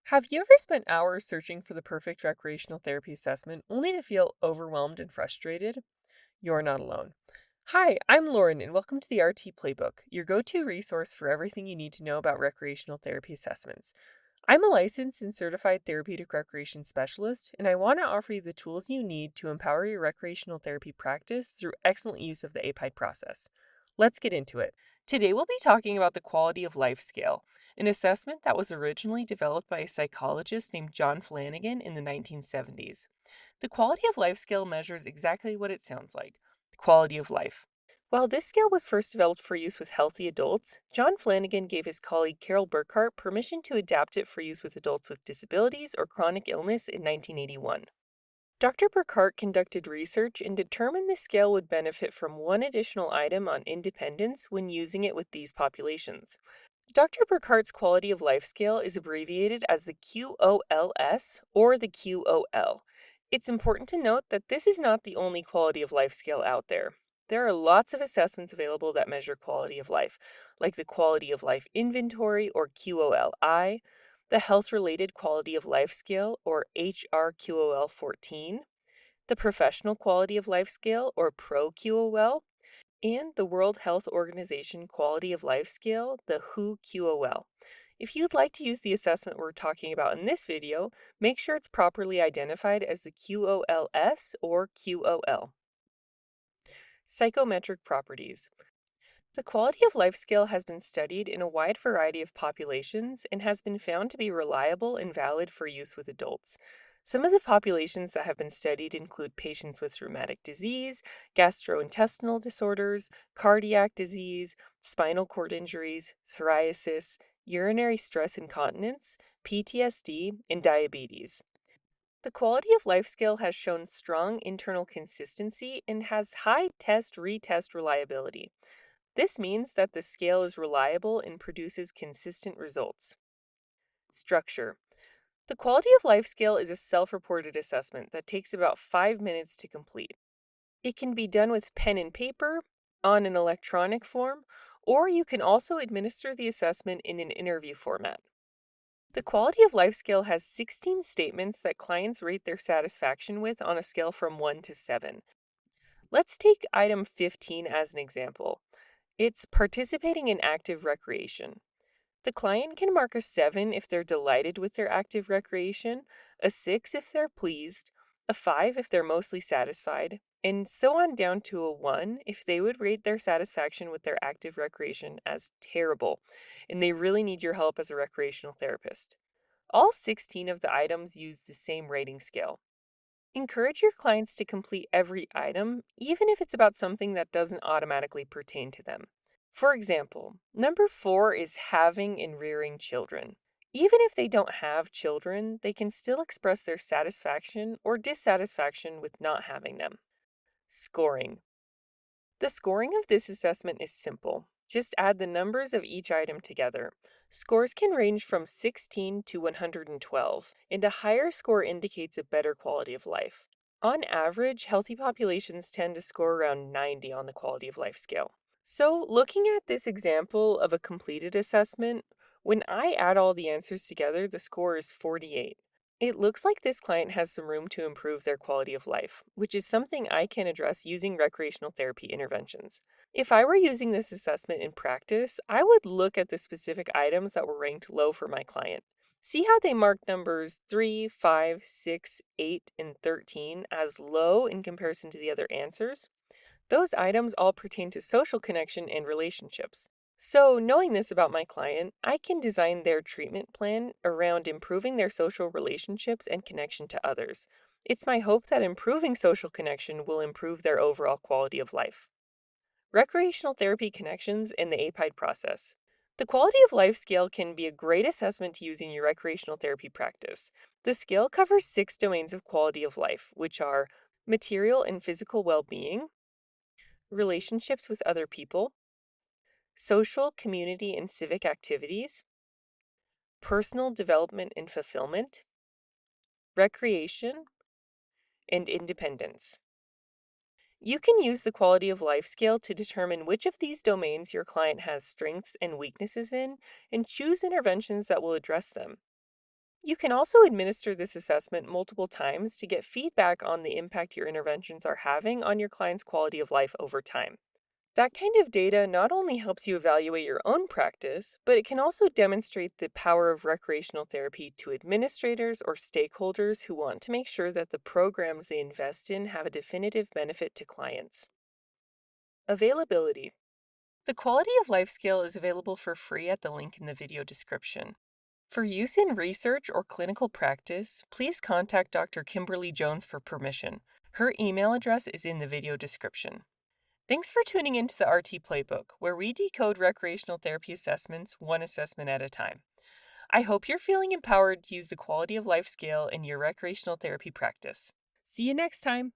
Have you ever spent hours searching for the perfect recreational therapy assessment only to feel overwhelmed and frustrated? You're not alone. Hi, I'm Lauren, and welcome to the RT Playbook, your go to resource for everything you need to know about recreational therapy assessments. I'm a licensed and certified therapeutic recreation specialist, and I want to offer you the tools you need to empower your recreational therapy practice through excellent use of the APIDE process. Let's get into it. Today, we'll be talking about the Quality of Life Scale, an assessment that was originally developed by a psychologist named John Flanagan in the 1970s. The Quality of Life Scale measures exactly what it sounds like: quality of life. While this scale was first developed for use with healthy adults, John Flanagan gave his colleague Carol Burkhart permission to adapt it for use with adults with disabilities or chronic illness in 1981. Dr. Burkhart conducted research and determined the scale would benefit from one additional item on independence when using it with these populations. Dr. Burkhart's quality of life scale is abbreviated as the QOLS or the QOL. It's important to note that this is not the only quality of life scale out there. There are lots of assessments available that measure quality of life, like the Quality of Life Inventory or QOLI, the Health Related Quality of Life Scale or HRQOL 14, the Professional Quality of Life Scale or ProQOL, and the World Health Organization Quality of Life Scale, the WHO QOL. If you'd like to use the assessment we're talking about in this video, make sure it's properly identified as the QOLS or QOL. Psychometric properties. The quality of life scale has been studied in a wide variety of populations and has been found to be reliable and valid for use with adults. Some of the populations that have been studied include patients with rheumatic disease, gastrointestinal disorders, cardiac disease, spinal cord injuries, psoriasis, urinary stress incontinence, PTSD, and diabetes. The quality of life scale has shown strong internal consistency and has high test-retest reliability. This means that the scale is reliable and produces consistent results. Structure. The Quality of Life Scale is a self-reported assessment that takes about 5 minutes to complete. It can be done with pen and paper, on an electronic form, or you can also administer the assessment in an interview format. The Quality of Life Scale has 16 statements that clients rate their satisfaction with on a scale from 1 to 7. Let's take item 15 as an example. It's participating in active recreation. The client can mark a 7 if they're delighted with their active recreation, a 6 if they're pleased, a 5 if they're mostly satisfied, and so on down to a 1 if they would rate their satisfaction with their active recreation as terrible, and they really need your help as a recreational therapist. All 16 of the items use the same rating scale. Encourage your clients to complete every item, even if it's about something that doesn't automatically pertain to them. For example, number 4 is having and rearing children. Even if they don't have children, they can still express their satisfaction or dissatisfaction with not having them. Scoring. The scoring of this assessment is simple. Just add the numbers of each item together. Scores can range from 16 to 112, and a higher score indicates a better quality of life. On average, healthy populations tend to score around 90 on the quality of life scale. So, looking at this example of a completed assessment, when I add all the answers together, the score is 48. It looks like this client has some room to improve their quality of life, which is something I can address using recreational therapy interventions. If I were using this assessment in practice, I would look at the specific items that were ranked low for my client. See how they marked numbers 3, 5, 6, 8, and 13 as low in comparison to the other answers? Those items all pertain to social connection and relationships. So, knowing this about my client, I can design their treatment plan around improving their social relationships and connection to others. It's my hope that improving social connection will improve their overall quality of life. Recreational therapy connections and the APIDE process. The quality of life scale can be a great assessment to use in your recreational therapy practice. The scale covers 6 domains of quality of life, which are material and physical well-being, relationships with other people, social, community, and civic activities, personal development and fulfillment, recreation, and independence. You can use the quality of life scale to determine which of these domains your client has strengths and weaknesses in and choose interventions that will address them. You can also administer this assessment multiple times to get feedback on the impact your interventions are having on your client's quality of life over time. That kind of data not only helps you evaluate your own practice, but it can also demonstrate the power of recreational therapy to administrators or stakeholders who want to make sure that the programs they invest in have a definitive benefit to clients. Availability. The Quality of Life Scale is available for free at the link in the video description. For use in research or clinical practice, please contact Dr. Kimberley Jones for permission. Her email address is in the video description. Thanks for tuning into the RT Playbook, where we decode recreational therapy assessments one assessment at a time. I hope you're feeling empowered to use the Quality of Life Scale in your recreational therapy practice. See you next time.